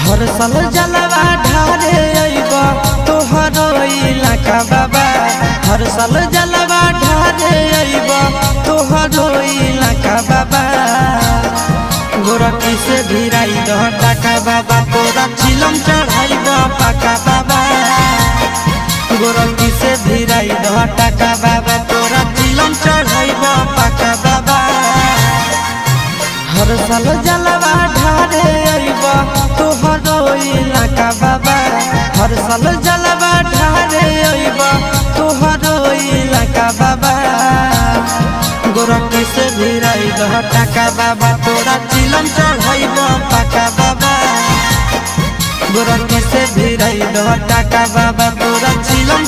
हर साल जलवा ढारे अइब तोहरो इलाका बाबा। हर साल जलवा ढारे अइब तोहरो इलाका बाबा। गोरखी से भिराई दह टाका बाबा, तोरा चिलम चढ़ाइब पाका बाबा। गोरखी से भिराई दह टाका बाबा, तोरा चिलम चढ़ाइब पाका बाबा। हर साल जलवा ढारे अइब तोहरो इलाका बाबा। हर साल जलवा ढारे अइब तोहरो इलाका बाबा। गोरखी से भिराई दह टाका बाबा, तोरा चिलम चढ़ाइब पाका बाबा। गोरखी से भिराई दह टाका बाबा, तोरा चिलम